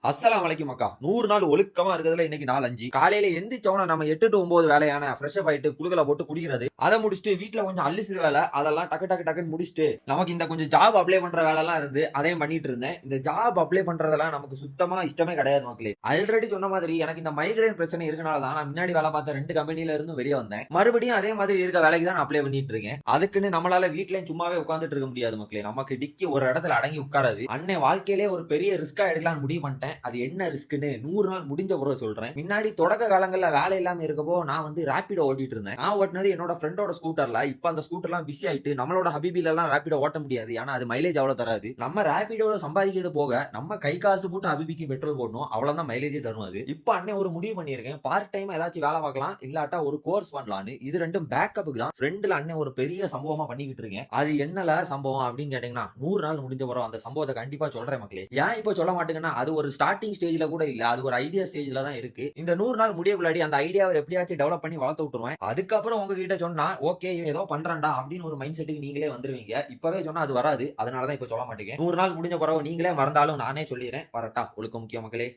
அஸ்ஸலாம் வலைக்கும் அக்கா. 100 நாள் ஒழுக்கமா இருக்கிறதுல இன்னைக்கு நாள் 5. காலையில எந்திரிச்சவன நம்ம 8 to 9 வேலையான ஃப்ரெஷ் அப் ஆயிட்டு குளுகல போட்டு குடிக்கிறது. அதை முடிச்சுட்டு வீட்டுல கொஞ்சம் அள்ளிசிறு வேலை அதெல்லாம் டக்கு டக்கு டக்குன்னு முடிச்சுட்டு நமக்கு இந்த கொஞ்சம் ஜாப் அப்ளை பண்ற வேலை எல்லாம் இருந்து அதையும் பண்ணிட்டு இருந்தேன். இந்த ஜாப் அப்ளை பண்றதெல்லாம் நமக்கு சுத்தமா இஷ்டமே கிடையாது மக்களே. ஆல்ரெடி சொன்ன மாதிரி எனக்கு இந்த மைக்ரேன் பிரச்சனை இருக்கனால தான் நான் முன்னாடி வேலை பார்த்த 2 கம்பெனில இருந்து வெளியே வந்தேன். மறுபடியும் அதே மாதிரி இருக்க வேலைக்கு தான் அப்ளை பண்ணிட்டு இருக்கேன். அதுக்குன்னு நம்மளால வீட்லயும் சும்மாவே உட்கார்ந்துட்டு இருக்க முடியாது மக்களே. நமக்கு டிக்கி ஒரு இடத்துல அடங்கி உட்காராது. அன்னை வாழ்க்கையிலே ஒரு பெரிய ரிஸ்கா எடுக்கலாம்னு முடிவு பண்ணிட்டேன். அது என்ன ரிஸ்க்னு 100 நாள் முடிஞ்ச பிறகு சொல்றேன். முன்னாடி தொடக்க காலங்கள்ல வேலை இல்லாம இருக்கப்போ நான் வந்து ராபிடோ ஓட்டிட்டு இருந்தேன். நான் ஓட்டினது என்னோட ஃப்ரெண்டோட ஸ்கூட்டர்ல. இப்ப அந்த ஸ்கூட்டர்லாம் பிஸி ஆயிட்டு நம்மளோட ஹபிபில எல்லாம் ராபிடோ ஓட்ட முடியாது. ஏன்னா அது மைலேஜ் அவ்வளவு தராது. நம்ம ராபிடோல சம்பாதிக்கிறது போக நம்ம கை காசு போட்டு ஹபிபிக்கு பெட்ரோல் போடணும், அவ்வளவுதான் மைலேஜே தரும் அது. இப்ப அண்ணன் ஒரு முடிவு பண்ணிருக்கேன். பார்ட் டைம் ஏதாச்சும் வேலை பார்க்கலாம், இல்லாட்டா ஒரு கோர்ஸ் பண்ணலான்னு. இது ரெண்டும் பேக்கப்புக்கு தான். ஃப்ரெண்ட்ல அண்ணன் ஒரு பெரிய சம்பவமா பண்ணிக்கிட்டு இருக்கேன். அது என்னல சம்பவம் அப்படின்னு கேட்டீங்கன்னா 100 நாள் முடிஞ்ச பிறகு அந்த சம்பவத்தை கண்டிப்பா சொல்றேன் மக்களே. ஏன் இப்ப சொல்ல மாட்டேங்கன்னா அது ஒரு ஸ்டார்டிங் ஸ்டேஜ்ல கூட இல்ல, அது ஒரு ஐடியா ஸ்டேஜ்ல தான் இருக்கு. இந்த 100 நாள் முடியக்குள்ளாடி அந்த ஐடியாவை எப்படியாச்சும் டெவலப் பண்ணி வளர்த்து விட்டுருவேன். அதுக்கப்புறம் உங்ககிட்ட சொன்னா ஓகே ஏதோ பண்றான்டா அப்படின்னு ஒரு மைண்ட் செட்டுக்கு நீங்களே வந்துருவீங்க. இப்பவே சொன்னா அது வராது. அதனாலதான் இப்ப சொல்ல மாட்டேங்க. 100 நாள் முடிஞ்ச பிறகு நீங்களே மறந்தாலும் நானே சொல்லிடுறேன். வரட்டா ஒழுக்கம் முக்கிய மக்களே.